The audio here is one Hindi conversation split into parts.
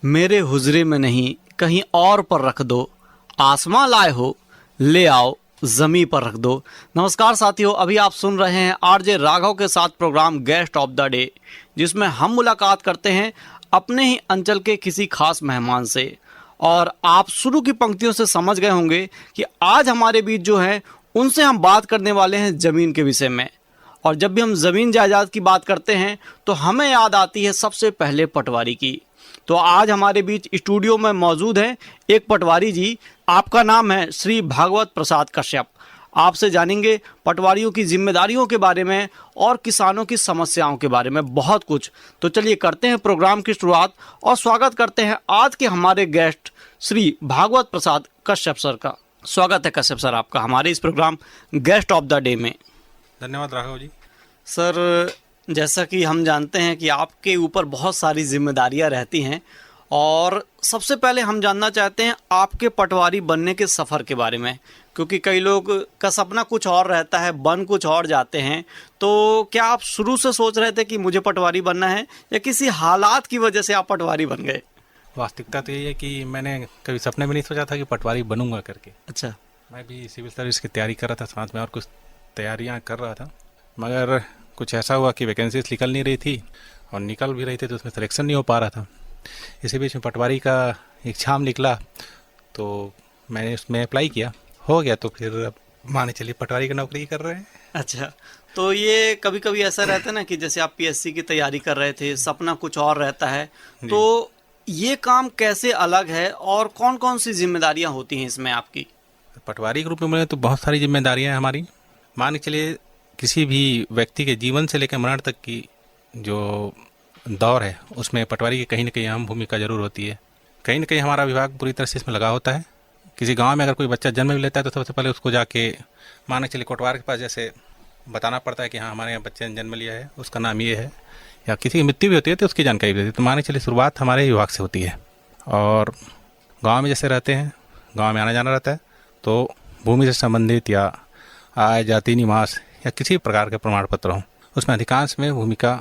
मेरे हुजरे में नहीं कहीं और पर रख दो, आसमां लाए हो ले आओ जमी पर रख दो। नमस्कार साथियों, अभी आप सुन रहे हैं आरजे राघव के साथ programme guest of the day, जिसमें हम मुलाकात करते हैं अपने ही अंचल के किसी खास मेहमान से। और आप शुरू की पंक्तियों से समझ गए होंगे कि आज हमारे बीच जो है उनसे हम बात करने वाले हैं ज़मीन के विषय में। और जब भी हम ज़मीन जायदाद की बात करते हैं तो हमें याद आती है सबसे पहले पटवारी की। तो आज हमारे बीच स्टूडियो में मौजूद हैं एक पटवारी जी। आपका नाम है श्री भागवत प्रसाद कश्यप। आपसे जानेंगे पटवारियों की जिम्मेदारियों के बारे में और किसानों की समस्याओं के बारे में बहुत कुछ। तो चलिए करते हैं प्रोग्राम की शुरुआत और स्वागत करते हैं आज के हमारे गेस्ट श्री भागवत प्रसाद कश्यप सर का। स्वागत है कश्यप सर आपका हमारे इस programme guest of the day में। धन्यवाद राघव जी। सर, जैसा कि हम जानते हैं कि आपके ऊपर बहुत सारी जिम्मेदारियां रहती हैं, और सबसे पहले हम जानना चाहते हैं आपके पटवारी बनने के सफ़र के बारे में, क्योंकि कई लोग का सपना कुछ और रहता है, बन कुछ और जाते हैं। तो क्या आप शुरू से सोच रहे थे कि मुझे पटवारी बनना है, या किसी हालात की वजह से आप पटवारी बन गए? वास्तविकता तो यही है कि मैंने कभी सपने में नहीं सोचा था कि पटवारी बनूंगा करके। अच्छा। मैं भी सिविल सर्विस की तैयारी कर रहा था, साथ में और कुछ तैयारियां कर रहा था, मगर कुछ ऐसा हुआ कि वैकेंसीज निकल नहीं रही थी, और निकल भी रही थी तो उसमें सिलेक्शन नहीं हो पा रहा था। इसी बीच में पटवारी का एग्जाम निकला तो मैंने उसमें अप्लाई किया, हो गया, तो फिर अब माने चलिए पटवारी की नौकरी कर रहे हैं। अच्छा, तो ये कभी कभी ऐसा रहता है ना कि जैसे आप पीएससी की तैयारी कर रहे थे, सपना कुछ और रहता है, तो ये काम कैसे अलग है और कौन कौन सी जिम्मेदारियां होती हैं इसमें आपकी? पटवारी के रूप में तो बहुत सारी जिम्मेदारियां हैं हमारी। मान के चलिए किसी भी व्यक्ति के जीवन से लेकर मरण तक की जो दौर है उसमें पटवारी की कहीं ना कहीं अहम भूमिका जरूर होती है। कहीं ना कहीं हमारा विभाग पूरी तरह से इसमें लगा होता है। किसी गांव में अगर कोई बच्चा जन्म भी लेता है तो सबसे पहले उसको जाके मान के चलिए कोटवार के पास जैसे बताना पड़ता है कि हाँ हमारे यहाँ बच्चे ने जन्म लिया है, उसका नाम ये है, या किसी की मृत्यु भी होती है तो उसकी जानकारी भी देती है। तो मान के चलिए शुरुआत हमारे विभाग से होती है। और गाँव में जैसे रहते हैं, गाँव में आना जाना रहता है, तो भूमि से संबंधित या आय जाति निवास या किसी प्रकार के प्रमाण पत्र हों, उसमें अधिकांश में भूमिका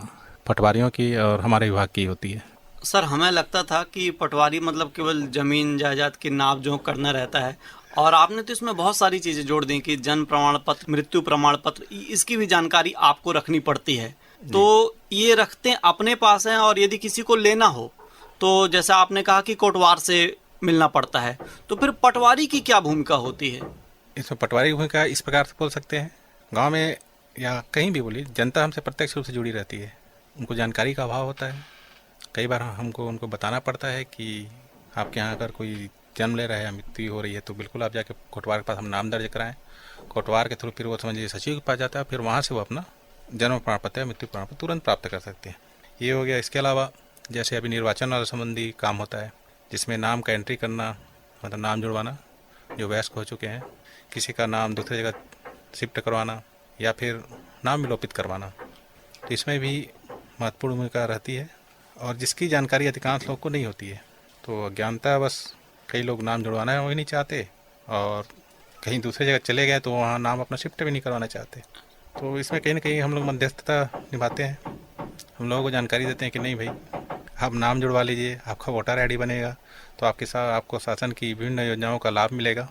पटवारियों की और हमारे विभाग की होती है। सर, हमें लगता था कि पटवारी मतलब केवल जमीन जायदाद की नाप जोख करना रहता है, और आपने तो इसमें बहुत सारी चीज़ें जोड़ दी कि जन्म प्रमाण पत्र, मृत्यु प्रमाण पत्र, इसकी भी जानकारी आपको रखनी पड़ती है। तो ये रखते अपने पास हैं, और यदि किसी को लेना हो तो जैसा आपने कहा कि कोटवार से मिलना पड़ता है, तो फिर पटवारी की क्या भूमिका होती है? इसमें पटवारी की भूमिका इस प्रकार से बोल सकते हैं, गांव में या कहीं भी बोलिए, जनता हमसे प्रत्यक्ष रूप से जुड़ी रहती है। उनको जानकारी का अभाव होता है। कई बार हमको उनको बताना पड़ता है कि आपके यहाँ अगर कोई जन्म ले रहा है या मृत्यु हो रही है तो बिल्कुल आप जाके कोटवार के पास हम नाम दर्ज कराएं। कोटवार के थ्रू फिर वो समझिए सचिव के पास जाता है, फिर वहाँ से वो अपना जन्म प्रमाण पत्र या मृत्यु प्रमाण पत्र तुरंत प्राप्त कर सकते हैं। ये हो गया। इसके अलावा जैसे अभी निर्वाचन वाला संबंधी काम होता है, जिसमें नाम का एंट्री करना, मतलब नाम जुड़वाना, जो वयस्क हो चुके हैं, किसी का नाम दूसरी जगह शिफ्ट करवाना या फिर नाम विलोपित करवाना, तो इसमें भी महत्वपूर्ण भूमिका रहती है, और जिसकी जानकारी अधिकांश लोग को नहीं होती है। तो अज्ञानता बस कई लोग नाम जुड़वाना है वो ही नहीं चाहते, और कहीं दूसरी जगह चले गए तो वहाँ नाम अपना शिफ्ट भी नहीं करवाना चाहते। तो इसमें कहीं ना कहीं हम लोग मध्यस्थता निभाते हैं। हम लोगों को जानकारी देते हैं कि नहीं भाई, आप नाम जुड़वा लीजिए, आपका वोटर आईडी बनेगा तो आपके साथ आपको शासन की विभिन्न योजनाओं का लाभ मिलेगा,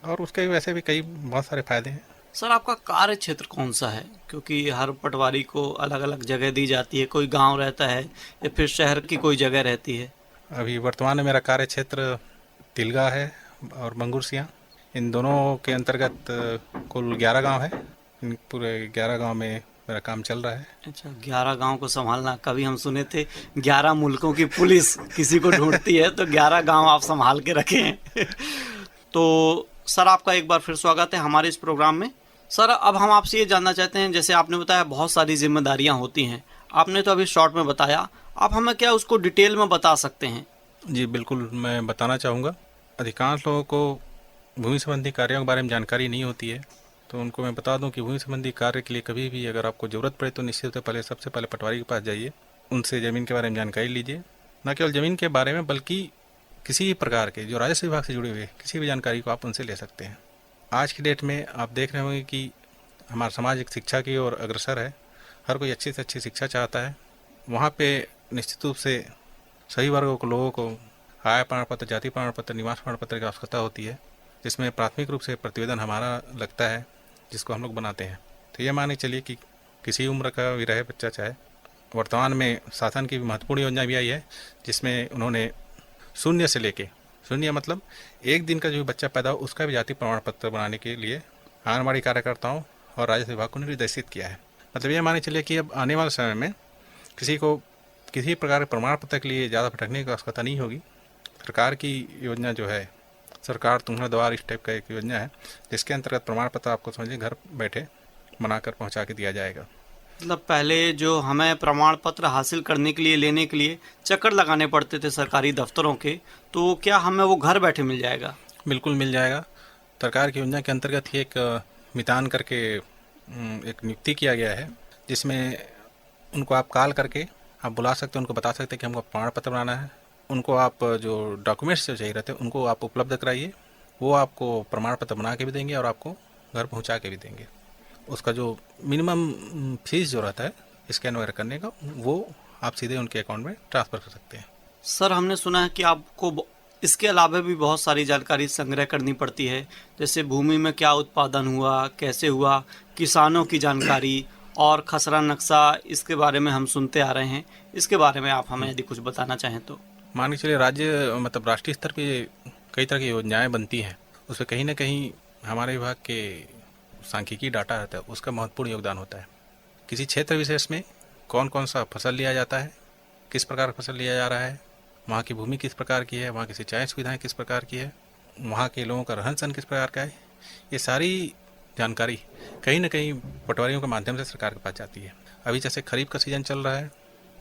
और उसके वैसे भी कई बहुत सारे फायदे हैं। सर, आपका कार्य क्षेत्र कौन सा है? क्योंकि हर पटवारी को अलग अलग जगह दी जाती है, कोई गांव रहता है या फिर शहर की कोई जगह रहती है। अभी वर्तमान में मेरा कार्य क्षेत्र तिलगा है और मंगूरसिया, इन दोनों के अंतर्गत कुल 11 गांव है। इन पूरे 11 गांव में मेरा काम चल रहा है। अच्छा, 11 गांव को संभालना। कभी हम सुने थे 11 मुल्कों की पुलिस किसी को ढूंढती है, तो 11 गांव आप संभाल के रखे हैं। तो सर, आपका एक बार फिर स्वागत है हमारे इस प्रोग्राम में। सर, अब हम आपसे ये जानना चाहते हैं, जैसे आपने बताया बहुत सारी जिम्मेदारियां होती हैं, आपने तो अभी शॉर्ट में बताया, आप हमें क्या उसको डिटेल में बता सकते हैं? जी बिल्कुल, मैं बताना चाहूँगा। अधिकांश लोगों को भूमि संबंधी कार्यों के बारे में जानकारी नहीं होती है, तो उनको मैं बता दूं कि भूमि संबंधी कार्य के लिए कभी भी अगर आपको ज़रूरत पड़े तो निश्चित रूप से सबसे पहले पटवारी के पास जाइए, उनसे ज़मीन के बारे में जानकारी लीजिए। न केवल ज़मीन के बारे में बल्कि किसी भी प्रकार के जो राजस्व विभाग से जुड़े हुए किसी भी जानकारी को आप उनसे ले सकते हैं। आज की डेट में आप देख रहे होंगे कि हमारा समाज एक शिक्षा की ओर अग्रसर है। हर कोई अच्छी से अच्छी शिक्षा चाहता है। वहाँ पे निश्चित रूप से सभी वर्गों को लोगों को आय प्रमाण पत्र, जाति प्रमाण पत्र, निवास प्रमाण पत्र की आवश्यकता होती है, जिसमें प्राथमिक रूप से प्रतिवेदन हमारा लगता है, जिसको हम लोग बनाते हैं। तो ये माने चलिए कि किसी उम्र का भी रहे बच्चा, चाहे वर्तमान में शासन की महत्वपूर्ण योजना भी आई है, जिसमें उन्होंने शून्य से लेके, शून्य मतलब एक दिन का जो बच्चा पैदा हो उसका भी जाति प्रमाण पत्र बनाने के लिए आंगनबाड़ी कार्यकर्ताओं और राजस्व विभाग को निर्देशित किया है। मतलब ये माने चलिए कि अब आने वाले समय में किसी को किसी प्रकार के प्रमाण पत्र के लिए ज़्यादा भटकने की आवश्यकता नहीं होगी। सरकार की योजना जो है, सरकार तुम्हारे द्वार इस टाइप का एक योजना है, जिसके अंतर्गत प्रमाण पत्र आपको समझिए घर बैठे बनाकर पहुंचा के दिया जाएगा। मतलब पहले जो हमें प्रमाण पत्र हासिल करने के लिए, लेने के लिए चक्कर लगाने पड़ते थे सरकारी दफ्तरों के, तो क्या हमें वो घर बैठे मिल जाएगा? बिल्कुल मिल जाएगा। सरकार की योजना के अंतर्गत ही एक मितान करके एक नियुक्ति किया गया है, जिसमें उनको आप कॉल करके आप बुला सकते हैं, उनको बता सकते हैं कि हमको प्रमाण पत्र बनाना है। उनको आप जो डॉक्यूमेंट्स जो चाहिए रहते हैं उनको आप उपलब्ध कराइए, वो आपको प्रमाण पत्र बना के भी देंगे और आपको घर पहुंचा के भी देंगे। उसका जो मिनिमम फीस जो रहता है स्कैन वगैरह करने का, वो आप सीधे उनके अकाउंट में ट्रांसफ़र कर सकते हैं। सर, हमने सुना है कि आपको इसके अलावा भी बहुत सारी जानकारी संग्रह करनी पड़ती है, जैसे भूमि में क्या उत्पादन हुआ, कैसे हुआ, किसानों की जानकारी और खसरा नक्शा, इसके बारे में हम सुनते आ रहे हैं। इसके बारे में आप हमें यदि कुछ बताना चाहें तो। मान के चलिए राज्य मतलब राष्ट्रीय स्तर पे कई तरह की योजनाएं बनती हैं, उसमें कहीं ना कहीं हमारे विभाग के सांख्यिकी डाटा रहता है, उसका महत्वपूर्ण योगदान होता है। किसी क्षेत्र विशेष में कौन कौन सा फसल लिया जाता है, किस प्रकार का फसल लिया जा रहा है, वहाँ की भूमि किस प्रकार की है, वहाँ की सिंचाई सुविधाएं किस प्रकार की है, वहाँ के लोगों का रहन सहन किस प्रकार का है, ये सारी जानकारी कहीं ना कहीं पटवारियों के माध्यम से सरकार के पास जाती है। अभी जैसे खरीफ का सीजन चल रहा है,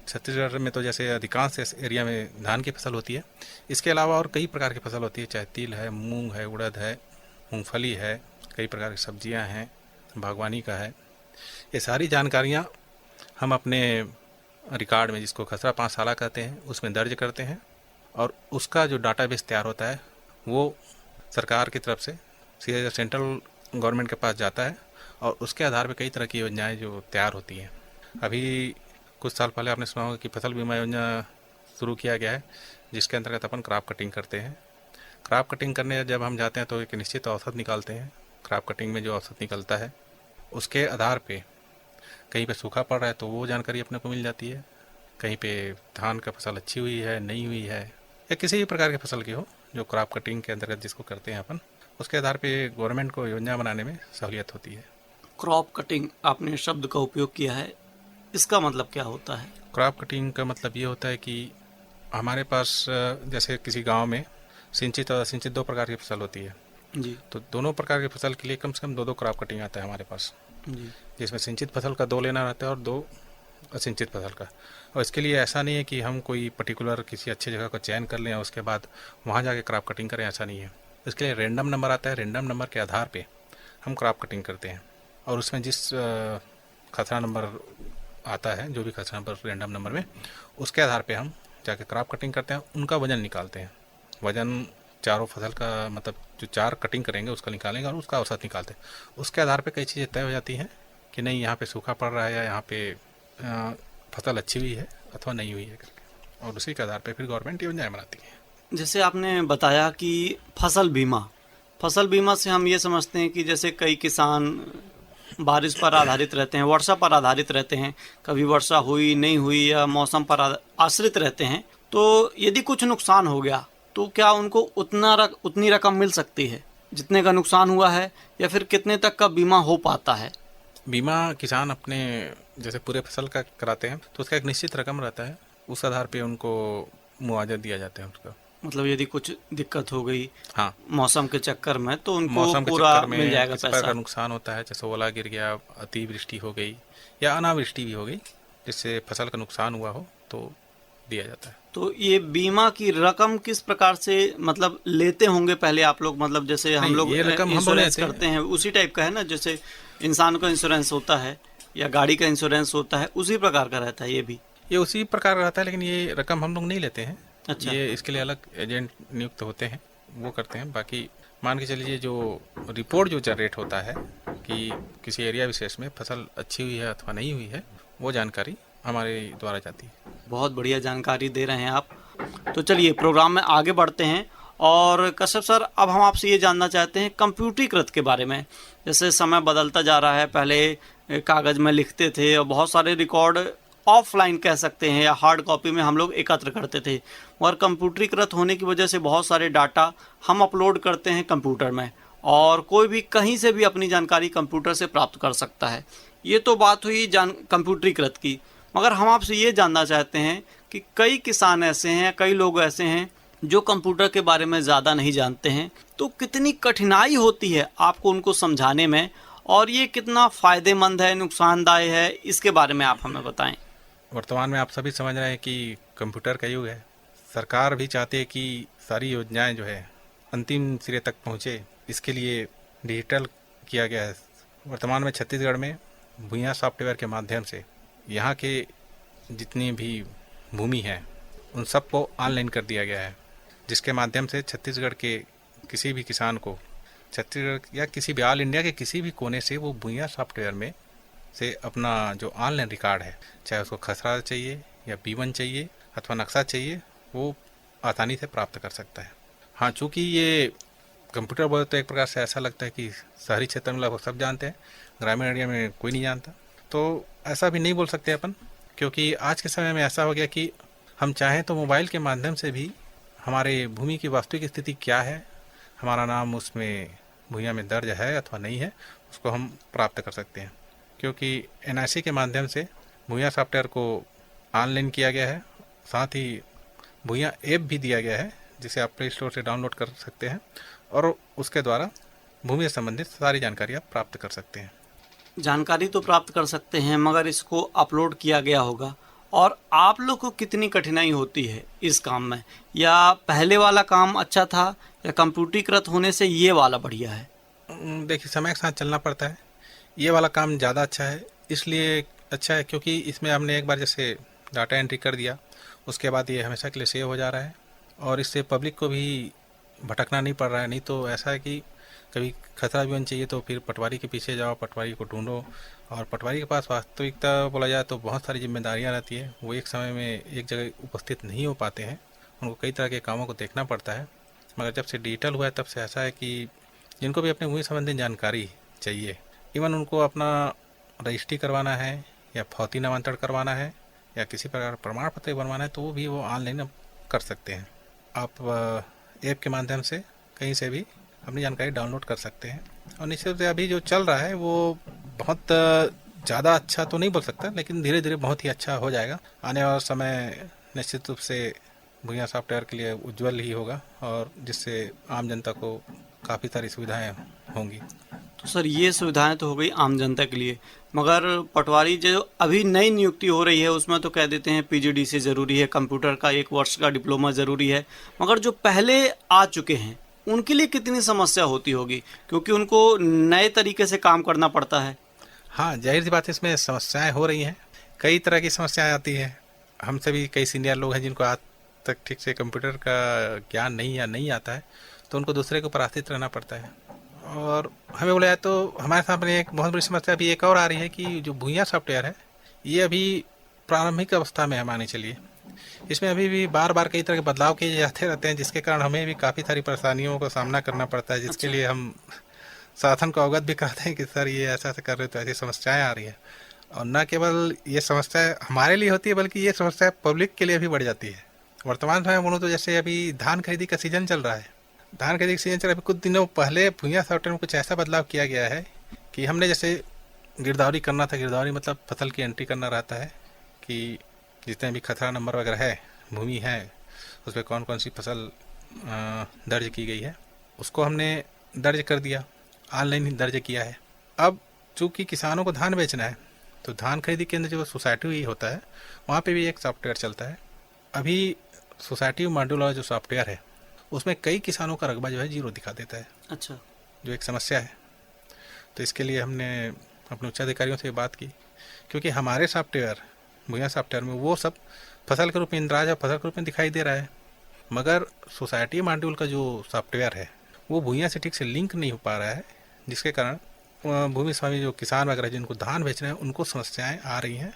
छत्तीसगढ़ में तो जैसे अधिकांश एरिया में धान की फसल होती है, इसके अलावा और कई प्रकार की फसल होती है, चाहे तिल है, मूंग है, उड़द है, मूंगफली है, कई प्रकार की सब्जियां हैं, बागवानी का है। ये सारी जानकारियां हम अपने रिकॉर्ड में, जिसको खसरा 5 साला कहते हैं, उसमें दर्ज करते हैं और उसका जो डाटाबेस तैयार होता है वो सरकार की तरफ से सीधे सेंट्रल गवर्नमेंट के पास जाता है और उसके आधार पर कई तरह की योजनाएं जो तैयार होती हैं। अभी कुछ साल पहले आपने सुना होगा कि फसल बीमा योजना शुरू किया गया है, जिसके अंतर्गत अपन क्रॉप कटिंग करते हैं। क्रॉप कटिंग करने जब हम जाते हैं तो एक निश्चित औसत निकालते हैं। क्रॉप कटिंग में जो औसत निकलता है उसके आधार पे कहीं पे सूखा पड़ रहा है तो वो जानकारी अपने को मिल जाती है, कहीं पे धान का फसल अच्छी हुई है, नहीं हुई है, या किसी भी प्रकार की फसल की हो जो क्रॉप कटिंग के अंतर्गत जिसको करते हैं अपन, उसके आधार पे गवर्नमेंट को योजना बनाने में सहूलियत होती है। क्रॉप कटिंग आपने शब्द का उपयोग किया है, इसका मतलब क्या होता है? क्रॉप कटिंग का मतलब ये होता है कि हमारे पास जैसे किसी गांव में सिंचित और असिंचित 2 प्रकार की फसल होती है जी तो दोनों प्रकार की फसल के लिए कम से कम 2-2 क्रॉप कटिंग आता है हमारे पास, जी। जिसमें सिंचित फसल का 2 लेना रहता है और 2 असिंचित फसल का। और इसके लिए ऐसा नहीं है कि हम कोई पर्टिकुलर किसी अच्छी जगह को चयन कर लें और उसके बाद वहाँ जाके क्रॉप कटिंग करें, ऐसा नहीं है। इसके लिए रैंडम नंबर आता है, रैंडम नंबर के आधार पे हम क्रॉप कटिंग करते हैं और उसमें जिस खसरा नंबर आता है, जो भी खसरा नंबर रैंडम नंबर में, उसके आधार पे हम जाके क्रॉप कटिंग करते हैं, उनका वजन निकालते हैं। वजन चारों फसल का मतलब जो 4 कटिंग करेंगे उसका निकालेंगे और उसका औसत निकालते हैं। उसके आधार पे कई चीज़ें तय हो जाती हैं कि नहीं यहाँ पे सूखा पड़ रहा है या यहाँ पे फसल अच्छी हुई है अथवा नहीं हुई है करके, और उसी के आधार पे फिर गवर्नमेंट योजनाएं बनाती है। जैसे आपने बताया कि फसल बीमा से हम ये समझते हैं कि जैसे कई किसान बारिश पर आधारित रहते हैं, वर्षा पर आधारित रहते हैं, कभी वर्षा हुई नहीं हुई या मौसम पर आश्रित रहते हैं, तो यदि कुछ नुकसान हो गया तो क्या उनको उतनी रकम मिल सकती है जितने का नुकसान हुआ है, या फिर कितने तक का बीमा हो पाता है? बीमा किसान अपने जैसे पूरे फसल का कराते हैं तो उसका एक निश्चित रकम रहता है, उस आधार पे उनको मुआवजा दिया जाता है उसका। मतलब यदि कुछ दिक्कत हो गई हाँ, मौसम के चक्कर में तो उनको मौसम के पूरा चक्कर में मिल जाएगा किस प्रकार का पैसा। नुकसान होता है, जैसे ओला गिर गया, अतिवृष्टि हो गई या अनावृष्टि भी हो गई, जिससे फसल का नुकसान हुआ हो तो दिया जाता है। तो ये बीमा की रकम किस प्रकार से मतलब लेते होंगे पहले आप लोग? मतलब जैसे हम नहीं, लोग ये रकम हम इंश्योरेंस लेते हैं। करते हैं उसी टाइप का है ना, जैसे इंसान का इंश्योरेंस होता है या गाड़ी का इंश्योरेंस होता है, उसी प्रकार का रहता है ये भी? ये उसी प्रकार का रहता है, लेकिन ये रकम हम लोग नहीं लेते हैं। अच्छा। ये इसके लिए अलग एजेंट नियुक्त होते हैं, वो करते हैं। बाकी मान के चलिए जो रिपोर्ट जो जनरेट होता है कि किसी एरिया विशेष में फसल अच्छी हुई है अथवा नहीं हुई है, वो जानकारी हमारे द्वारा जाती है। बहुत बढ़िया जानकारी दे रहे हैं आप। तो चलिए प्रोग्राम में आगे बढ़ते हैं। और कश्यप सर, अब हम आपसे ये जानना चाहते हैं कंप्यूटरीकृत के बारे में। जैसे समय बदलता जा रहा है, पहले कागज़ में लिखते थे और बहुत सारे रिकॉर्ड ऑफलाइन कह सकते हैं या हार्ड कॉपी में हम लोग एकत्र करते थे, और कंप्यूटरीकृत होने की वजह से बहुत सारे डाटा हम अपलोड करते हैं कंप्यूटर में, और कोई भी कहीं से भी अपनी जानकारी कंप्यूटर से प्राप्त कर सकता है। ये तो बात हुई कंप्यूटरीकृत की, मगर हम आपसे ये जानना चाहते हैं कि कई किसान ऐसे हैं, कई लोग ऐसे हैं जो कंप्यूटर के बारे में ज़्यादा नहीं जानते हैं, तो कितनी कठिनाई होती है आपको उनको समझाने में, और ये कितना फ़ायदेमंद है, नुकसानदायक है, इसके बारे में आप हमें बताएं। वर्तमान में आप सभी समझ रहे हैं कि कंप्यूटर का युग है। सरकार भी चाहती है कि सारी योजनाएं जो है अंतिम सिरे तक पहुंचे, इसके लिए डिजिटल किया गया है। वर्तमान में छत्तीसगढ़ में भूया सॉफ्टवेयर के माध्यम से यहाँ के जितनी भी भूमि है उन सबको ऑनलाइन कर दिया गया है, जिसके माध्यम से छत्तीसगढ़ के किसी भी किसान को छत्तीसगढ़ या किसी भी ऑल इंडिया के किसी भी कोने से वो भूया सॉफ्टवेयर में से अपना जो ऑनलाइन रिकॉर्ड है, चाहे उसको खसरा चाहिए या B1 चाहिए अथवा नक्शा चाहिए, वो आसानी से प्राप्त कर सकता है। हाँ, चूँकि ये कंप्यूटर बोले तो एक प्रकार से ऐसा लगता है कि शहरी क्षेत्र में लगभग सब जानते हैं, ग्रामीण एरिया में कोई नहीं जानता। तो ऐसा भी नहीं बोल सकते अपन, क्योंकि आज के समय में ऐसा हो गया कि हम चाहें तो मोबाइल के माध्यम से भी हमारे भूमि की वास्तविक स्थिति क्या है, हमारा नाम उसमें भूया में दर्ज है अथवा नहीं है, उसको हम प्राप्त कर सकते हैं। क्योंकि NIC के माध्यम से भूया सॉफ्टवेयर को ऑनलाइन किया गया है, साथ ही भूया ऐप भी दिया गया है जिसे आप प्ले स्टोर से डाउनलोड कर सकते हैं, और उसके द्वारा भूमि से संबंधित सारी जानकारी आप प्राप्त कर सकते हैं। जानकारी तो प्राप्त कर सकते हैं, मगर इसको अपलोड किया गया होगा, और आप लोग को कितनी कठिनाई होती है इस काम में, या पहले वाला काम अच्छा था या कंप्यूटरीकृत होने से ये वाला बढ़िया है? देखिए, समय के साथ चलना पड़ता है। ये वाला काम ज़्यादा अच्छा है, इसलिए अच्छा है क्योंकि इसमें हमने एक बार जैसे डाटा एंट्री कर दिया, उसके बाद ये हमेशा के लिए सेव हो जा रहा है, और इससे पब्लिक को भी भटकना नहीं पड़ रहा है। नहीं तो ऐसा है कि कभी खतरा भी होना चाहिए तो फिर पटवारी के पीछे जाओ, पटवारी को ढूंढो, और पटवारी के पास वास्तविकता बोला जाए तो बहुत सारी जिम्मेदारियां रहती है। वो एक समय में एक जगह उपस्थित नहीं हो पाते हैं, उनको कई तरह के कामों को देखना पड़ता है। मगर जब से डिजिटल हुआ है तब से ऐसा है कि जिनको भी अपने भूमि संबंधी जानकारी चाहिए, इवन उनको अपना रजिस्ट्री करवाना है या फौती नामांतरण करवाना है या किसी प्रकार प्रमाण पत्र बनवाना है, तो वो भी वो ऑनलाइन कर सकते हैं। आप ऐप के माध्यम से कहीं से भी अपनी जानकारी डाउनलोड कर सकते हैं। और निश्चित रूप से अभी जो चल रहा है वो बहुत ज़्यादा अच्छा तो नहीं बोल सकता, लेकिन धीरे धीरे बहुत ही अच्छा हो जाएगा। आने वाला समय निश्चित रूप से भूया सॉफ्टवेयर के लिए उज्जवल ही होगा, और जिससे आम जनता को काफ़ी सारी सुविधाएं होंगी। तो सर, ये सुविधाएं तो हो गई आम जनता के लिए, मगर पटवारी जो अभी नई नियुक्ति हो रही है उसमें तो कह देते हैं PGDC ज़रूरी है, कंप्यूटर का 1 वर्ष का डिप्लोमा ज़रूरी है, मगर जो पहले आ चुके हैं उनके लिए कितनी समस्या होती होगी, क्योंकि उनको नए तरीके से काम करना पड़ता है। हाँ, जाहिर सी बात है, इसमें समस्याएं हो रही हैं, कई तरह की समस्याएं आती हैं। हमसे भी कई सीनियर लोग हैं जिनको आज तक ठीक से कंप्यूटर का ज्ञान नहीं आता है, तो उनको दूसरे के ऊपर आश्रित रहना पड़ता है। और हमें बोला जाए तो हमारे सामने एक बहुत बड़ी समस्या अभी एक और आ रही है कि जो भूया सॉफ्टवेयर है ये अभी प्रारंभिक अवस्था में है, माने चलिए। इसमें अभी भी बार बार कई तरह के बदलाव किए जाते रहते हैं, जिसके कारण हमें भी काफ़ी सारी परेशानियों का सामना करना पड़ता है, जिसके लिए हम शासन को अवगत भी करते हैं कि सर ये ऐसा कर रहे हो तो ऐसी समस्याएं आ रही हैं। और न केवल ये समस्या हमारे लिए होती है, बल्कि ये समस्या पब्लिक के लिए भी बढ़ जाती है। वर्तमान समय बोलूँ तो जैसे अभी धान खरीदी का सीजन चल रहा है, धान खरीदी का सीजन चल रहा है। अभी कुछ दिनों पहले भूया सॉफ्टवेयर में कुछ ऐसा बदलाव किया गया है कि हमने जैसे गिरदावरी करना था, गिरदावरी मतलब फसल की एंट्री करना रहता है कि जितने भी खतरा नंबर वगैरह है, भूमि है, उस पर कौन कौन सी फसल दर्ज की गई है, उसको हमने दर्ज कर दिया, ऑनलाइन ही दर्ज किया है। अब चूँकि किसानों को धान बेचना है, तो धान खरीदी केंद्र जो सोसाइटी होता है वहाँ पे भी एक सॉफ्टवेयर चलता है। अभी सोसाइटी मॉड्यूल वाला जो सॉफ्टवेयर है उसमें कई किसानों का रकबा जो है 0 दिखा देता है। अच्छा, जो एक समस्या है। तो इसके लिए हमने अपने उच्चाधिकारियों से बात की, क्योंकि हमारे सॉफ्टवेयर भूया सॉफ्टवेयर में वो सब फसल के रूप में इंद्राज और फसल के रूप में दिखाई दे रहा है, मगर सोसाइटी मॉड्यूल का जो सॉफ्टवेयर है वो भूया से ठीक से लिंक नहीं हो पा रहा है, जिसके कारण भूमि स्वामी जो किसान वगैरह जिनको धान बेचना है उनको समस्याएं आ रही हैं।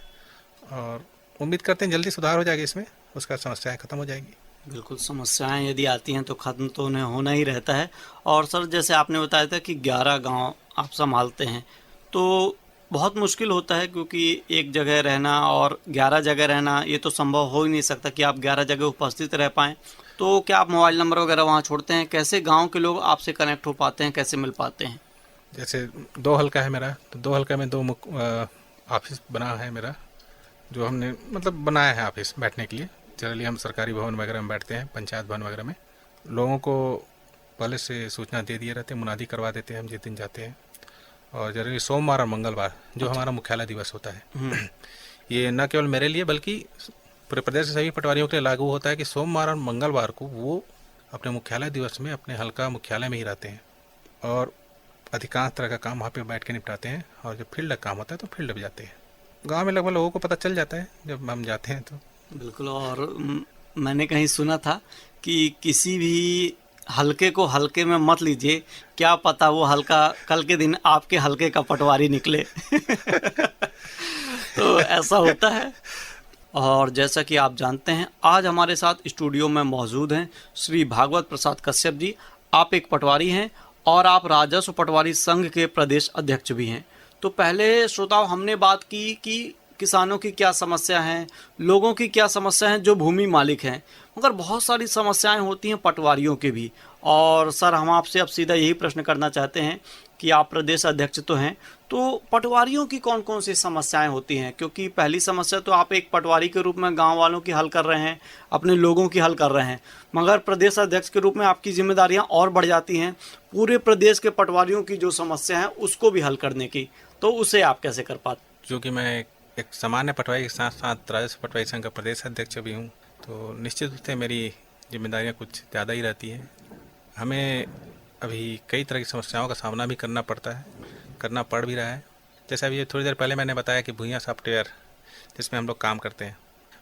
और उम्मीद करते हैं जल्दी सुधार हो जाएगा इसमें, उसका समस्याएं खत्म हो जाएगी। बिल्कुल, समस्याएं यदि आती हैं तो ख़त्म तो उन्हें होना ही रहता है। और सर, जैसे आपने बताया था कि 11 गांव आप संभालते हैं, तो बहुत मुश्किल होता है, क्योंकि एक जगह रहना और 11 जगह रहना ये तो संभव हो ही नहीं सकता कि आप 11 जगह उपस्थित रह पाएँ। तो क्या आप मोबाइल नंबर वगैरह वहाँ छोड़ते हैं? कैसे गांव के लोग आपसे कनेक्ट हो पाते हैं, कैसे मिल पाते हैं? जैसे 2 हल्का है मेरा, तो 2 हल्का में 2 ऑफिस बना है मेरा, जो हमने मतलब बनाया है ऑफिस बैठने के लिए। जनरली हम सरकारी भवन वगैरह में बैठते हैं, पंचायत भवन वगैरह में। लोगों को पहले से सूचना दे दिए रहते हैं, मुनादी करवा देते हैं हम जिस दिन जाते हैं। और जनरली सोमवार और मंगलवार जो अच्छा। हमारा मुख्यालय दिवस होता हम्म। है ये न केवल मेरे लिए बल्कि पूरे प्रदेश के सभी पटवारियों के लिए लागू होता है कि सोमवार और मंगलवार को वो अपने मुख्यालय दिवस में अपने हल्का मुख्यालय में ही रहते हैं और अधिकांश तरह का काम वहाँ पे बैठ के निपटाते हैं। और जब फील्ड का काम होता है तो फील्ड पे जाते हैं। गांव में लगभग लोगों को पता चल जाता है जब हम जाते हैं तो। बिल्कुल। और मैंने कहीं सुना था कि किसी भी हलके को हलके में मत लीजिए, क्या पता वो हलका कल के दिन आपके हलके का पटवारी निकले। तो ऐसा होता है। और जैसा कि आप जानते हैं, आज हमारे साथ स्टूडियो में मौजूद हैं श्री भागवत प्रसाद कश्यप जी। आप एक पटवारी हैं और आप राजस्व पटवारी संघ के प्रदेश अध्यक्ष भी हैं। तो पहले श्रोताओं, हमने बात की कि किसानों की क्या समस्या हैं, लोगों की क्या समस्या हैं जो भूमि मालिक हैं, मगर बहुत सारी समस्याएं होती हैं पटवारियों की भी। और सर, हम आपसे अब सीधा यही प्रश्न करना चाहते हैं कि आप प्रदेश अध्यक्ष तो हैं, तो पटवारियों की कौन कौन सी समस्याएं होती हैं? क्योंकि पहली समस्या तो आप एक पटवारी के रूप में गांव वालों की हल कर रहे हैं, अपने लोगों की हल कर रहे हैं, मगर प्रदेश अध्यक्ष के रूप में आपकी जिम्मेदारियां और बढ़ जाती हैं, पूरे प्रदेश के पटवारियों की जो समस्या है उसको भी हल करने की। तो उसे आप कैसे कर पाते? चूँकि मैं एक सामान्य पटवारी के साथ साथ राजस्व पटवारी संघ का प्रदेश अध्यक्ष भी हूँ, तो निश्चित रूप से मेरी जिम्मेदारियाँ कुछ ज़्यादा ही रहती हैं। हमें अभी कई तरह की समस्याओं का सामना भी करना पड़ता है, करना पड़ भी रहा है। जैसे अभी थोड़ी देर पहले मैंने बताया कि भूइयाँ सॉफ्टवेयर जिसमें हम लोग काम करते हैं,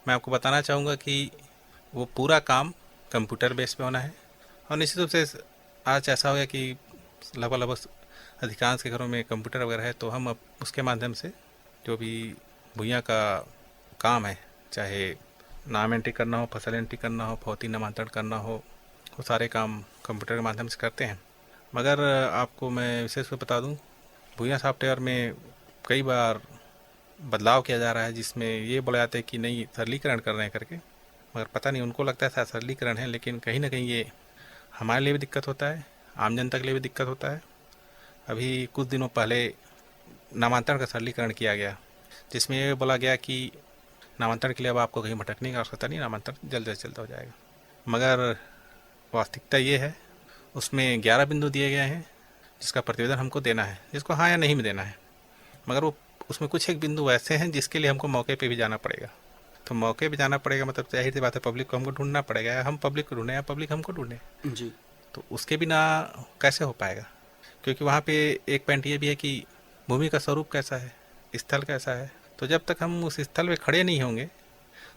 मैं आपको बताना चाहूँगा कि वो पूरा काम कंप्यूटर बेस पे होना है। और निश्चित रूप से आज ऐसा हो गया कि लगभग अधिकांश के घरों में कंप्यूटर वगैरह है, तो हम अब उसके माध्यम से जो भी भूइयाँ का काम है, चाहे नाम एंट्री करना हो, फसल एंट्री करना हो, भौतिक नामांतरण करना हो, वो सारे काम कंप्यूटर के माध्यम से करते हैं। मगर आपको मैं विशेष रूप से बता दूं, भूइयाँ सॉफ्टवेयर में कई बार बदलाव किया जा रहा है, जिसमें ये बोला जाता है कि नहीं सरलीकरण कर रहे हैं करके, मगर पता नहीं उनको लगता है शायद सरलीकरण है, लेकिन कहीं ना कहीं ये हमारे लिए भी दिक्कत होता है, आम जनता के लिए भी दिक्कत होता है। अभी कुछ दिनों पहले नामांतरण का सरलीकरण किया गया, जिसमें ये बोला गया कि नामांतरण के लिए अब आपको कहीं भटकने की आवश्यकता नहीं, नामांतरण जल्द से जल्द हो जाएगा। मगर वास्तविकता ये है, उसमें 11 बिंदु दिए गए हैं जिसका प्रतिवेदन हमको देना है, जिसको हाँ या नहीं में देना है। मगर वो उसमें कुछ एक बिंदु ऐसे हैं जिसके लिए हमको मौके पे भी जाना पड़ेगा। तो मौके पे जाना पड़ेगा मतलब जाहिर सी बात है, पब्लिक को हमको ढूंढना पड़ेगा, या हम पब्लिक को ढूंढें या पब्लिक हमको ढूंढे। जी। तो उसके बिना कैसे हो पाएगा? क्योंकि वहाँ पे एक पॉइंट ये भी है कि भूमि का स्वरूप कैसा है, स्थल कैसा है। तो जब तक हम उस स्थल पे खड़े नहीं होंगे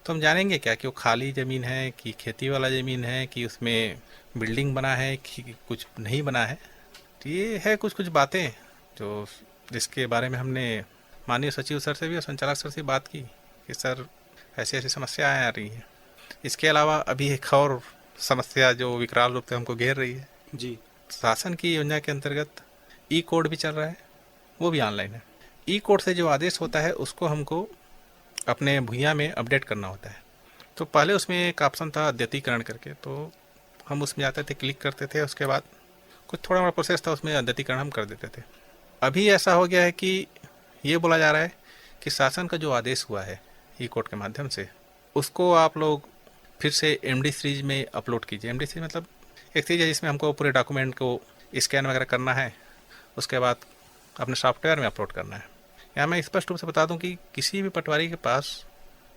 तो हम जानेंगे क्या कि वो खाली ज़मीन है कि खेती वाला ज़मीन है, कि उसमें बिल्डिंग बना है कि कुछ नहीं बना है। तो ये है कुछ कुछ बातें जो जिसके बारे में हमने माननीय सचिव सर से भी और संचालक सर से बात की कि सर ऐसी ऐसी समस्याएं आ रही हैं। इसके अलावा अभी एक और समस्या जो विकराल रूप से हमको घेर रही है जी। शासन की योजना के अंतर्गत ई कोड भी चल रहा है, वो भी ऑनलाइन है। ई कोड से जो आदेश होता है उसको हमको अपने भूइयाँ में अपडेट करना होता है। तो पहले उसमें एक ऑप्शन था अद्यतीकरण करके, तो हम उसमें जाते थे, क्लिक करते थे, उसके बाद कुछ थोड़ा मोड़ा प्रोसेस था, उसमें अद्यतीकरण हम कर देते थे। अभी ऐसा हो गया है कि ये बोला जा रहा है कि शासन का जो आदेश हुआ है ई कोड के माध्यम से, उसको आप लोग फिर से MD सीरीज में अपलोड कीजिए। MD सीरीज मतलब एक चीज़ है जिसमें हमको पूरे डॉक्यूमेंट को स्कैन वगैरह करना है, उसके बाद अपने सॉफ्टवेयर में अपलोड करना है। यहाँ मैं स्पष्ट रूप से बता दूं कि किसी भी पटवारी के पास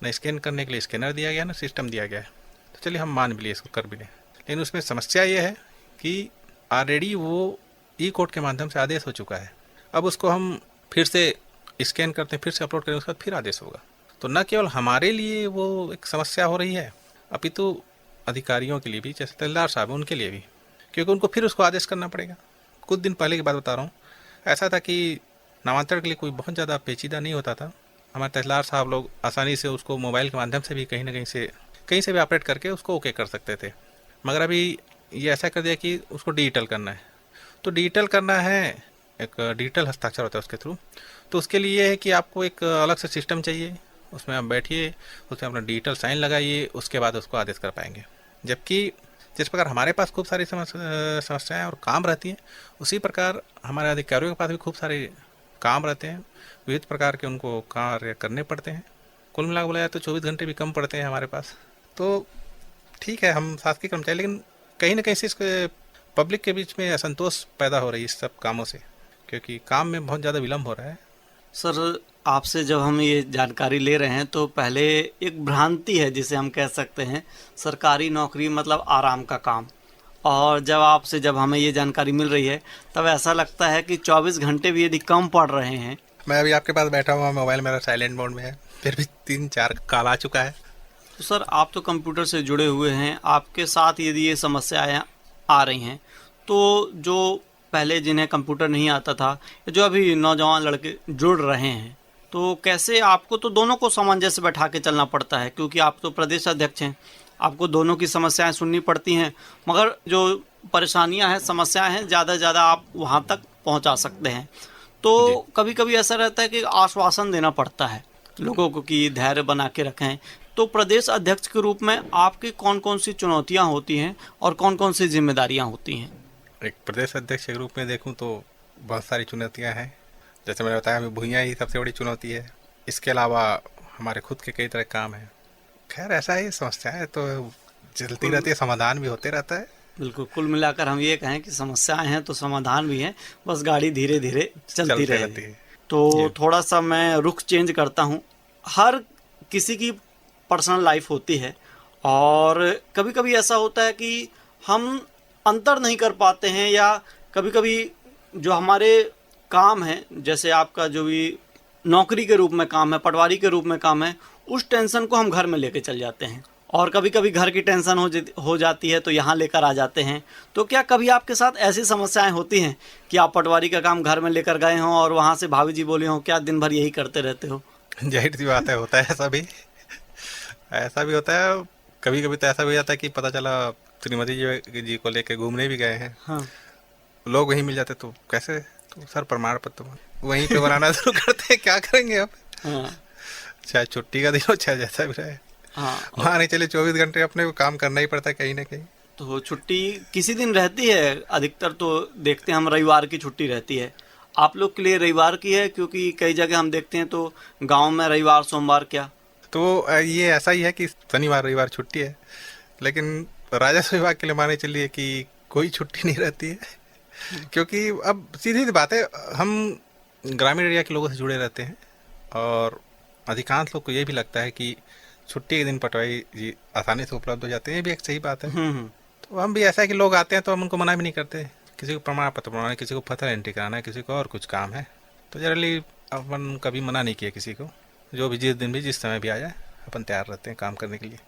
न स्कैन करने के लिए स्कैनर दिया गया, ना सिस्टम दिया गया है। तो चलिए हम मान भी लिए, इसको कर भी लें, लेकिन उसमें समस्या ये है कि ऑलरेडी वो ई कोड के माध्यम से आदेश हो चुका है। अब उसको हम फिर से स्कैन करते हैं, फिर से अपलोड करें, उसके बाद फिर आदेश होगा। तो न केवल हमारे लिए वो एक समस्या हो रही है, अपितु अधिकारियों के लिए भी, जैसे तहसीलदार साहब, उनके लिए भी, क्योंकि उनको फिर उसको आदेश करना पड़ेगा। कुछ दिन पहले की बात बता रहा हूँ, ऐसा था कि नामांतरण के लिए कोई बहुत ज़्यादा पेचीदा नहीं होता था। हमारे तहसीलदार साहब लोग आसानी से उसको मोबाइल के माध्यम से भी कहीं ना कहीं से कहीं से भी ऑपरेट करके उसको ओके कर सकते थे। मगर अभी ये ऐसा कर दिया कि उसको डिजिटल करना है। तो डिजिटल करना है, एक डिजिटल हस्ताक्षर होता है उसके थ्रू। तो उसके लिए है कि आपको एक अलग से सिस्टम चाहिए, उसमें आप बैठिए, उसमें अपना डिजिटल साइन लगाइए, उसके बाद उसको आदेश कर पाएंगे। जबकि जिस प्रकार हमारे पास खूब सारी समस्याएं और काम रहती हैं, उसी प्रकार हमारे अधिकारियों के पास भी खूब सारे काम रहते हैं, विविध प्रकार के उनको कार्य करने पड़ते हैं। कुल मिला बोला जाए तो 24 घंटे भी कम पड़ते हैं हमारे पास। तो ठीक है, हम शासकीय कर्मचारी, लेकिन कहीं ना कहीं से इसके पब्लिक के बीच में असंतोष पैदा हो रही है इस सब कामों से, क्योंकि काम में बहुत ज़्यादा विलम्ब हो रहा है। सर, आपसे जब हम ये जानकारी ले रहे हैं तो पहले एक भ्रांति है जिसे हम कह सकते हैं, सरकारी नौकरी मतलब आराम का काम। और जब हमें ये जानकारी मिल रही है तब ऐसा लगता है कि 24 घंटे भी यदि कम पड़ रहे हैं। मैं अभी आपके पास बैठा हुआ, मोबाइल मेरा साइलेंट मोड में है, फिर भी 3-4 कॉल आ चुका है। तो सर, आप तो कंप्यूटर से जुड़े हुए हैं, आपके साथ यदि ये समस्याएं आ रही हैं तो जो पहले जिन्हें कंप्यूटर नहीं आता था, जो अभी नौजवान लड़के जुड़ रहे हैं, तो कैसे आपको तो दोनों को सामंजस्य बैठा के चलना पड़ता है, क्योंकि आप तो प्रदेश अध्यक्ष हैं, आपको दोनों की समस्याएं सुननी पड़ती हैं। मगर जो परेशानियां हैं, समस्याएं हैं, ज़्यादा से ज़्यादा आप वहां तक पहुंचा सकते हैं। तो कभी कभी ऐसा रहता है कि आश्वासन देना पड़ता है लोगों को कि धैर्य बना के रखें। तो प्रदेश अध्यक्ष के रूप में आपकी कौन कौन सी चुनौतियां होती हैं और कौन कौन सी जिम्मेदारियां होती हैं? एक प्रदेश अध्यक्ष के रूप में देखूं तो बहुत सारी चुनौतियां हैं। जैसे मैंने बताया, हमें भूइयाँ ही सबसे बड़ी चुनौती है। इसके अलावा हमारे खुद के कई तरह काम हैं। खैर, ऐसा ही समस्याएं तो चलती रहती है, समाधान भी होते रहता है। बिल्कुल, कुल मिलाकर हम ये कहें कि समस्याएं हैं तो समाधान भी हैं, बस गाड़ी धीरे धीरे चलती रहती है। तो थोड़ा सा मैं रुख चेंज करता हूँ। हर किसी की पर्सनल लाइफ होती है और कभी कभी ऐसा होता है कि हम अंतर नहीं कर पाते हैं, या कभी कभी जो हमारे काम है, जैसे आपका जो भी नौकरी के रूप में काम है, पटवारी के रूप में काम है, उस टेंशन को हम घर में लेके चल जाते हैं। और कभी कभी घर की टेंशन हो जाती है तो यहाँ लेकर आ जाते हैं। तो क्या कभी आपके साथ ऐसी समस्याएं होती हैं कि आप पटवारी का काम घर में लेकर गए हों और वहाँ से भाभी जी बोले हों क्या दिन भर यही करते रहते हो? जाहिर सी बात है, होता है ऐसा भी होता है। कभी कभी तो ऐसा भी हो जाता है कि पता चला श्रीमती जी को लेकर घूमने भी गए हैं। हाँ, लोग वहीं मिल जाते, तो कैसे, तो सर प्रमाण पत्र वहीं पे बनाना शुरू करते हैं। क्या करेंगे अब? हाँ, चाहे छुट्टी का दिन हो, चाहे जैसा भी रहे, हाँ, वहाँ नहीं चले 24 घंटे अपने को काम करना ही पड़ता है कहीं ना कहीं। तो छुट्टी किसी दिन रहती है? अधिकतर तो देखते हैं हम रविवार की छुट्टी रहती है। आप लोग के लिए रविवार की है? क्योंकि कई जगह हम देखते हैं तो गांव में रविवार सोमवार क्या। तो ये ऐसा ही है कि शनिवार रविवार छुट्टी है, लेकिन राजस्व विभाग के लिए माने चलिए कि कोई छुट्टी नहीं रहती है। क्योंकि अब सीधी सी बात है, हम ग्रामीण एरिया के लोगों से जुड़े रहते हैं और अधिकांश लोग को ये भी लगता है कि छुट्टी के दिन पटवारी जी आसानी से उपलब्ध हो जाते हैं। ये भी एक सही बात है। तो हम भी ऐसा है कि लोग आते हैं तो हम उनको मना भी नहीं करते। किसी को प्रमाण पत्र बनाना है, किसी को पत्र एंट्री कराना है, किसी को और कुछ काम है, तो जनरली अपन कभी मना नहीं किया किसी को। जो भी जिस दिन भी जिस समय भी आ जाए, अपन तैयार रहते हैं काम करने के लिए।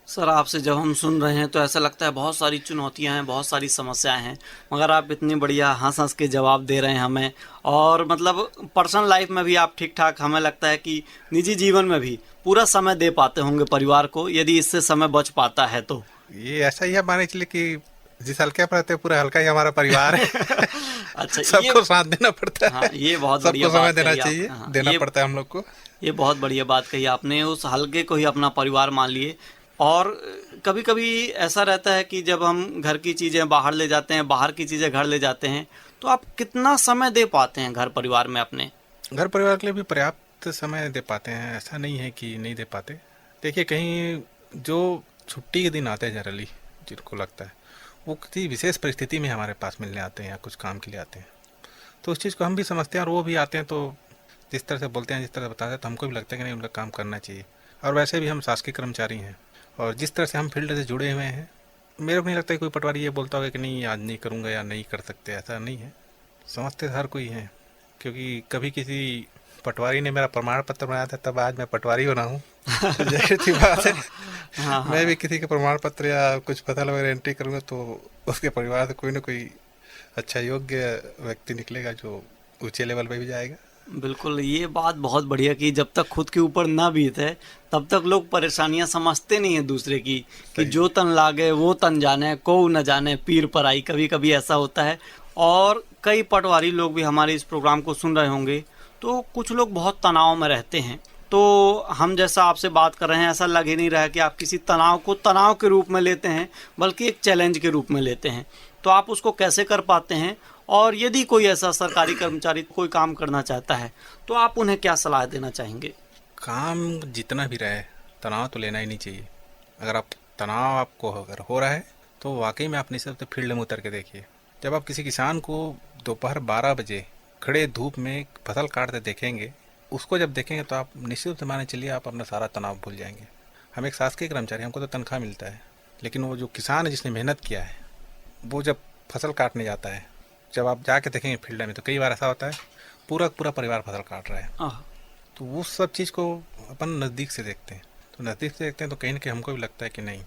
सर, आपसे जब हम सुन रहे हैं तो ऐसा लगता है बहुत सारी चुनौतियां हैं, बहुत सारी समस्याएं हैं, मगर आप इतनी बढ़िया हंस हंस के जवाब दे रहे हैं हमें। और मतलब पर्सनल लाइफ में भी आप ठीक ठाक, हमें लगता है कि निजी जीवन में भी पूरा समय दे पाते होंगे परिवार को, यदि इससे समय बच पाता है तो। ये ऐसा ही है, माने चलिए कि जिस हल्के पर रहते हैं पूरा हल्का ही हमारा परिवार है। अच्छा, सबको साथ देना पड़ता है। हाँ, ये बहुत बढ़िया सबको समय बात देना कही चाहिए, हाँ, देना पड़ता है हम लोग को। ये बहुत बढ़िया बात कही आपने, उस हल्के को ही अपना परिवार मान लिए। और कभी कभी ऐसा रहता है कि जब हम घर की चीज़ें बाहर ले जाते हैं, बाहर की चीज़ें घर ले जाते हैं, तो आप कितना समय दे पाते हैं घर परिवार में अपने? घर परिवार के लिए भी पर्याप्त समय दे पाते हैं, ऐसा नहीं है कि नहीं दे पाते। देखिए, कहीं जो छुट्टी के दिन आते हैं जनरली, जिनको लगता है वो किसी विशेष परिस्थिति में हमारे पास मिलने आते हैं या कुछ काम के लिए आते हैं, तो उस चीज़ को हम भी समझते हैं और वो भी आते हैं। तो जिस तरह से बोलते हैं, जिस तरह से बताते हैं, तो हमको भी लगता है कि नहीं, उनका काम करना चाहिए। और वैसे भी हम शासकीय कर्मचारी हैं और जिस तरह से हम फील्ड से जुड़े हुए हैं, मेरे को नहीं लगता है कोई पटवारी ये बोलता होगा कि नहीं आज नहीं करूँगा या नहीं कर सकते, ऐसा नहीं है। समझते हर कोई है, क्योंकि कभी किसी पटवारी ने मेरा प्रमाण पत्र बनाया था तब आज मैं पटवारी बना हूँ। जाहिर सी बात है, मैं भी किसी के प्रमाण पत्र या कुछ पता लगा एंट्री करूँगा तो उसके परिवार से कोई ना कोई अच्छा योग्य व्यक्ति निकलेगा जो ऊंचे लेवल पे भी जाएगा। बिल्कुल, ये बात बहुत बढ़िया कि जब तक खुद के ऊपर ना बीते तब तक लोग परेशानियां समझते नहीं है दूसरे की, कि सही जो है। तन लागे वो तन जाने, को न जाने पीर पर आई। कभी कभी ऐसा होता है। और कई पटवारी लोग भी हमारे इस प्रोग्राम को सुन रहे होंगे, तो कुछ लोग बहुत तनाव में रहते हैं। तो हम जैसा आपसे बात कर रहे हैं, ऐसा लग ही नहीं रहा है कि आप किसी तनाव को तनाव के रूप में लेते हैं, बल्कि एक चैलेंज के रूप में लेते हैं। तो आप उसको कैसे कर पाते हैं? और यदि कोई ऐसा सरकारी कर्मचारी कोई काम करना चाहता है, तो आप उन्हें क्या सलाह देना चाहेंगे? काम जितना भी रहे, तनाव तो लेना ही नहीं चाहिए। अगर आप तनाव आपको अगर हो रहा है तो वाकई में आप निश्चित रूप से फील्ड में उतर के देखिए। जब आप किसी किसान को दोपहर 12 बजे खड़े धूप में फसल काटते देखेंगे, उसको जब देखेंगे तो आप निश्चित रूप से माने चलिए आप अपना सारा तनाव भूल जाएंगे। हम एक शासकीय कर्मचारी, हमको तो तनख्वाह मिलता है, लेकिन वो जो किसान है जिसने मेहनत किया है, वो जब फसल काटने जाता है, जब आप जाके देखेंगे फील्ड में, तो कई बार ऐसा होता है पूरा पूरा परिवार फसल काट रहा है। आह, तो वो सब चीज़ को अपन नज़दीक से देखते हैं, तो नज़दीक से देखते हैं तो कहीं ना कहीं हमको भी लगता है कि नहीं,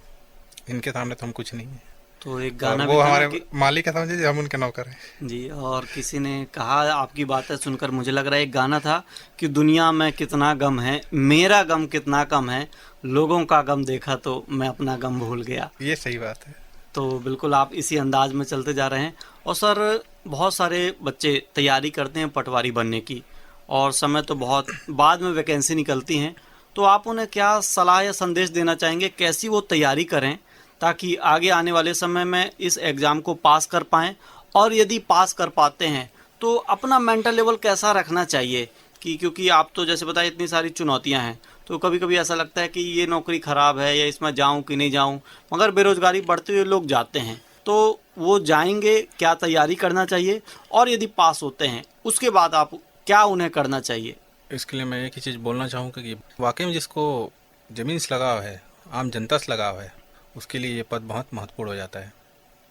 इनके सामने तो हम कुछ नहीं है। तो एक और गाना भी वो था ना हमारे कि मालिक है, समझिए, हम उनके नौकर हैं। जी, और किसी ने कहा, आपकी बातें सुनकर मुझे लग रहा है एक गाना था कि दुनिया में कितना गम है, मेरा गम कितना कम है, लोगों का गम देखा तो मैं अपना गम भूल गया। ये सही बात है। तो बिल्कुल आप इसी अंदाज में चलते जा रहे हैं। और सर, बहुत सारे बच्चे तैयारी करते हैं पटवारी बनने की, और समय तो बहुत बाद में वैकेंसी निकलती हैं। तो आप उन्हें क्या सलाह या संदेश देना चाहेंगे, कैसी वो तैयारी करें ताकि आगे आने वाले समय में इस एग्ज़ाम को पास कर पाएँ? और यदि पास कर पाते हैं तो अपना मेंटल लेवल कैसा रखना चाहिए? कि क्योंकि आप तो जैसे बताए इतनी सारी चुनौतियां हैं, तो कभी कभी ऐसा लगता है कि ये नौकरी ख़राब है या इसमें जाऊं कि नहीं जाऊं, मगर बेरोजगारी बढ़ते हुए लोग जाते हैं। तो वो जाएंगे, क्या तैयारी करना चाहिए? और यदि पास होते हैं उसके बाद आप क्या उन्हें करना चाहिए? इसके लिए मैं एक ही चीज़ बोलना चाहूँगा कि वाकई में जिसको ज़मीन से लगाव है, आम जनता से लगाव है, उसके लिए ये पद बहुत महत्वपूर्ण हो जाता है।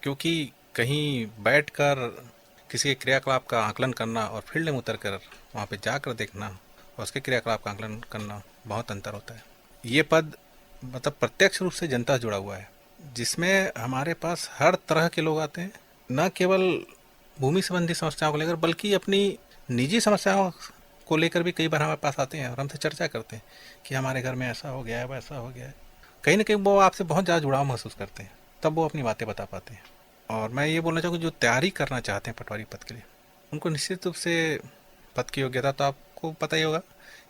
क्योंकि कहीं बैठकर किसी के क्रियाकलाप का आकलन करना और फील्ड में उतरकर वहाँ पे जाकर देखना और उसके क्रियाकलाप का आकलन करना, बहुत अंतर होता है। ये पद मतलब प्रत्यक्ष रूप से जनता से जुड़ा हुआ है, जिसमें हमारे पास हर तरह के लोग आते हैं, न केवल भूमि संबंधी समस्याओं को लेकर, बल्कि अपनी निजी समस्याओं को लेकर भी कई बार हमारे पास आते हैं और हमसे चर्चा करते हैं कि हमारे घर में ऐसा हो गया है, वैसा हो गया है। कहीं ना कहीं वो आपसे बहुत ज़्यादा जुड़ाव महसूस करते हैं, तब वो अपनी बातें बता पाते हैं। और मैं ये बोलना चाहूँगा, जो तैयारी करना चाहते हैं पटवारी पद के लिए, उनको निश्चित रूप से पद की योग्यता तो आपको पता ही होगा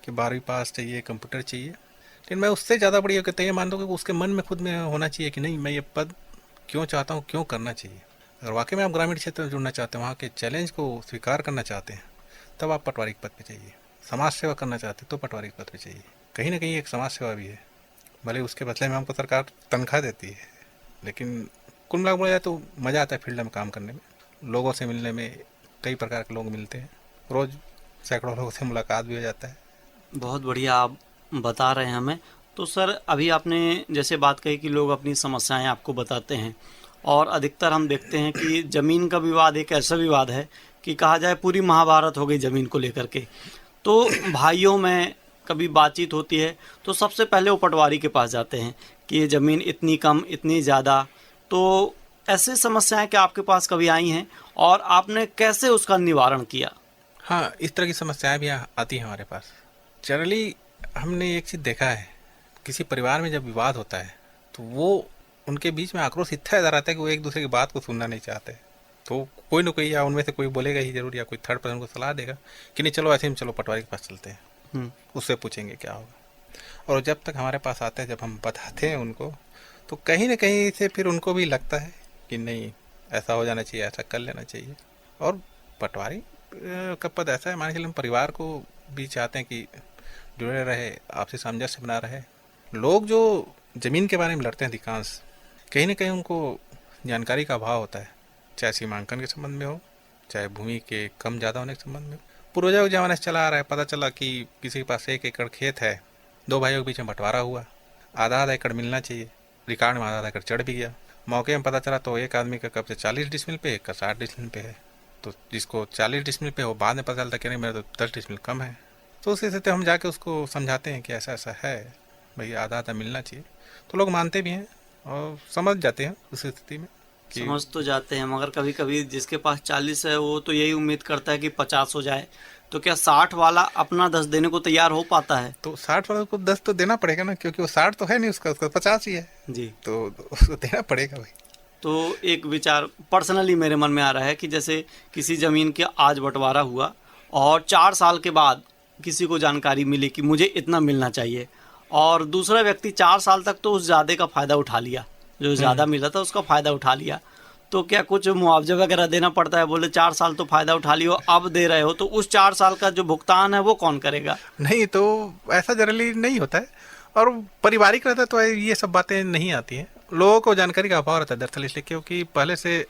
कि 12वीं पास चाहिए, कंप्यूटर चाहिए, लेकिन मैं उससे ज़्यादा बड़ी योग्यता ये मानता हूँ कि उसके मन में खुद में होना चाहिए कि नहीं, मैं ये पद क्यों चाहता हूँ, क्यों करना चाहिए। अगर वाकई में आप ग्रामीण क्षेत्र में जुड़ना चाहते हैं, वहाँ के चैलेंज को स्वीकार करना चाहते हैं, तब आप पटवारी के पद पे चाहिए। समाज सेवा करना चाहते हैं तो पटवारी के पद पे चाहिए। कहीं ना कहीं एक समाज सेवा भी है, भले उसके बदले में हमको सरकार तनख्वाह देती है, लेकिन कुल मिला बोला जाए तो मज़ा आता है फील्ड में काम करने में, लोगों से मिलने में। कई प्रकार के लोग मिलते हैं, रोज़ सैकड़ों लोगों से मुलाकात भी हो जाता है। बहुत बढ़िया आप बता रहे हैं हमें। तो सर, अभी आपने जैसे बात कही कि लोग अपनी समस्याएं आपको बताते हैं, और अधिकतर हम देखते हैं कि ज़मीन का विवाद एक ऐसा विवाद है कि कहा जाए पूरी महाभारत हो गई ज़मीन को लेकर के। तो भाइयों में कभी बातचीत होती है तो सबसे पहले वो पटवारी के पास जाते हैं कि ये ज़मीन इतनी कम, इतनी ज़्यादा। तो ऐसी समस्याएं क्या आपके पास कभी आई हैं, और आपने कैसे उसका निवारण किया? हाँ, इस तरह की समस्याएं भी आती हैं हमारे पास। जनरली हमने एक चीज़ देखा है, किसी परिवार में जब विवाद होता है तो वो उनके बीच में आक्रोश इतना ज़्यादा रहता है कि वो एक दूसरे की बात को सुनना नहीं चाहते। तो कोई ना कोई, या उनमें से कोई बोलेगा ही जरूर, या कोई थर्ड पर्सन को सलाह देगा कि नहीं चलो ऐसे ही चलो पटवारी के पास चलते हैं, उससे पूछेंगे क्या होगा। और जब तक हमारे पास आते हैं, जब हम बताते हैं उनको, तो कहीं ना कहीं से फिर उनको भी लगता है कि नहीं, ऐसा हो जाना चाहिए, ऐसा कर लेना चाहिए। और पटवारी का पद ऐसा है, मान के चलिए हम परिवार को भी चाहते हैं कि जुड़े रहे, आपसी सामंजस्य बना रहे। लोग जो ज़मीन के बारे में लड़ते हैं, अधिकांश कहीं ना कहीं उनको जानकारी का अभाव होता है, चाहे सीमांकन के संबंध में हो, चाहे भूमि के कम ज़्यादा होने के संबंध में हो। पूर्वजों के ज़माने से चला आ रहा है। पता चला कि किसी के पास 1 एकड़ खेत है, 2 भाइयों के बीच में बंटवारा हुआ, आधा एकड़ मिलना चाहिए, रिकॉर्ड में आधा एकड़ चढ़ भी गया। मौके में पता चला तो एक आदमी का कब्जा 40 डिसमिल पे, एक का 60 डिसमिल पे है। तो जिसको 40 डिसमिल पे हो, बाद में पता चलता कि नहीं, मेरा तो 10 डिसमिल कम है। तो उस स्थिति हम जाके उसको समझाते हैं कि ऐसा ऐसा है, भाई आधा आधा मिलना चाहिए। तो लोग मानते भी हैं और समझ जाते हैं उस स्थिति में। समझ तो जाते हैं, मगर कभी कभी जिसके पास 40 है वो तो यही उम्मीद करता है कि 50 हो जाए, तो क्या 60 वाला अपना 10 देने को तैयार हो पाता है? तो 60 वाले को 10 तो देना पड़ेगा ना, क्योंकि वो 60 तो है नहीं, उसका उसका 50 ही है जी। तो उसको देना पड़ेगा भाई। तो एक विचार पर्सनली मेरे मन में आ रहा है कि जैसे किसी ज़मीन के आज बंटवारा हुआ और 4 साल के बाद किसी को जानकारी मिली कि मुझे इतना मिलना चाहिए, और दूसरा व्यक्ति 4 साल तक तो उस ज़्यादा का फ़ायदा उठा लिया, जो ज़्यादा मिला था उसका फ़ायदा उठा लिया, तो क्या कुछ मुआवजा वगैरह देना पड़ता है? बोले 4 साल तो फ़ायदा उठा लियो, अब दे रहे हो, तो उस 4 साल का जो भुगतान है वो कौन करेगा? नहीं, तो ऐसा जनरली नहीं होता है, और पारिवारिक रहता है तो ये सब बातें नहीं आती हैं। लोगों को जानकारी का अभाव रहता है दरअसल, इसलिए क्योंकि पहले से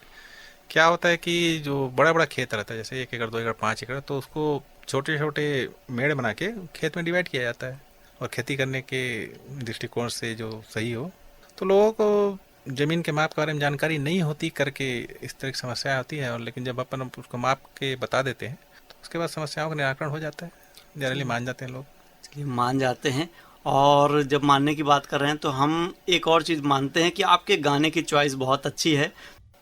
क्या होता है कि जो बड़ा बड़ा खेत रहता है, जैसे 1 एकड़ 2 एकड़ 5 एकड़, तो उसको छोटे छोटे मेड़ बना के खेत में डिवाइड किया जाता है, और खेती करने के दृष्टिकोण से जो सही हो, तो लोगों को ज़मीन के माप के बारे में जानकारी नहीं होती करके इस तरह की समस्या आती है। और लेकिन जब अपन उसको माप के बता देते हैं तो उसके बाद समस्याओं का निराकरण हो जाता है, जनरली मान जाते हैं लोग। चलिए, मान जाते हैं। और जब मानने की बात कर रहे हैं तो हम एक और चीज़ मानते हैं कि आपके गाने की चॉइस बहुत अच्छी है।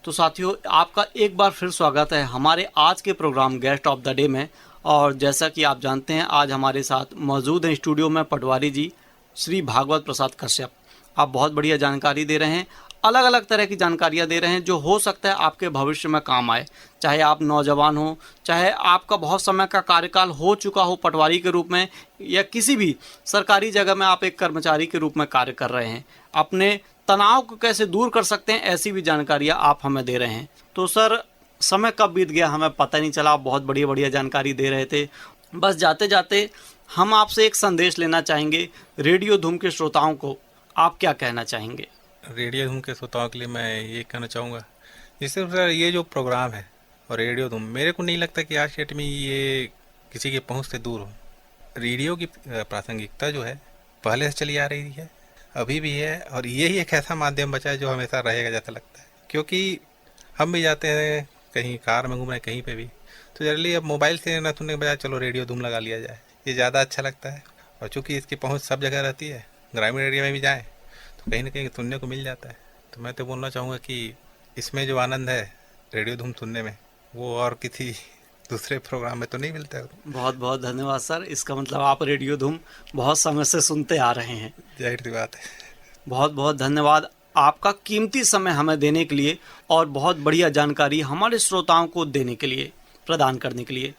तो साथियों, आपका एक बार फिर स्वागत है हमारे आज के programme guest of the day में। और जैसा कि आप जानते हैं, आज हमारे साथ मौजूद हैं स्टूडियो में पटवारी जी श्री भागवत प्रसाद कश्यप। आप बहुत बढ़िया जानकारी दे रहे हैं, अलग अलग तरह की जानकारियाँ दे रहे हैं जो हो सकता है आपके भविष्य में काम आए। चाहे आप नौजवान हो, चाहे आपका बहुत समय का कार्यकाल हो चुका हो पटवारी के रूप में, या किसी भी सरकारी जगह में आप एक कर्मचारी के रूप में कार्य कर रहे हैं, अपने तनाव को कैसे दूर कर सकते हैं, ऐसी भी जानकारियाँ आप हमें दे रहे हैं। तो सर, समय कब बीत गया हमें पता नहीं चला, आप बहुत बढ़िया बढ़िया जानकारी दे रहे थे। बस जाते जाते हम आपसे एक संदेश लेना चाहेंगे रेडियो धूम के श्रोताओं को, आप क्या कहना चाहेंगे? रेडियो धूम के श्रोताओं के लिए मैं ये कहना चाहूँगा, जिससे सर ये जो प्रोग्राम है और रेडियो धूम, मेरे को नहीं लगता कि आज के डेट में ये किसी के पहुँच से दूर हो। रेडियो की प्रासंगिकता जो है पहले से चली आ रही है, अभी भी है, और यही एक ऐसा माध्यम बचा है जो हमेशा रहेगा जैसा लगता है। क्योंकि हम भी जाते हैं कहीं कार में घूम रहे हैं कहीं पे भी, तो जनरली अब मोबाइल से न सुनने के बजाय चलो रेडियो धूम लगा लिया जाए, ये ज़्यादा अच्छा लगता है। और चूँकि इसकी पहुँच सब जगह रहती है, ग्रामीण एरिया में भी जाएँ तो कहीं ना कहीं सुनने को मिल जाता है। तो मैं तो बोलना चाहूँगा कि इसमें जो आनंद है रेडियो धूम सुनने में, वो और किसी दूसरे प्रोग्राम में तो नहीं मिलता है। बहुत बहुत धन्यवाद सर, इसका मतलब आप रेडियो धूम बहुत समय से सुनते आ रहे हैं। जाहिर सी बात है। बहुत बहुत धन्यवाद आपका कीमती समय हमें देने के लिए, और बहुत बढ़िया जानकारी हमारे श्रोताओं को देने के लिए, प्रदान करने के लिए।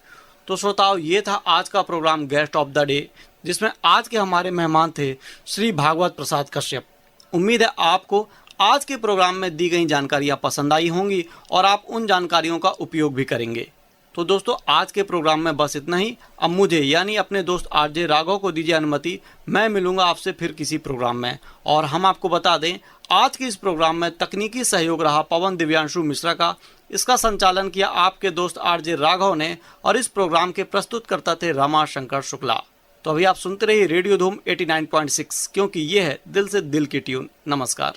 तो श्रोताओं, ये था आज का programme guest of the day, जिसमें आज के हमारे मेहमान थे श्री भागवत प्रसाद कश्यप। उम्मीद है आपको आज के प्रोग्राम में दी गई जानकारियाँ पसंद आई होंगी और आप उन जानकारियों का उपयोग भी करेंगे। तो दोस्तों, आज के प्रोग्राम में बस इतना ही। अब मुझे यानी अपने दोस्त आरजे राघव को दीजिए अनुमति, मैं मिलूंगा आपसे फिर किसी प्रोग्राम में। और हम आपको बता दें, आज के इस प्रोग्राम में तकनीकी सहयोग रहा पवन दिव्यांशु मिश्रा का, इसका संचालन किया आपके दोस्त आरजे राघव ने, और इस प्रोग्राम के प्रस्तुतकर्ता थे रमा शंकर शुक्ला। तो अभी आप सुनते रहिए रेडियो धूम 89.6, क्योंकि ये है दिल से दिल की ट्यून। नमस्कार।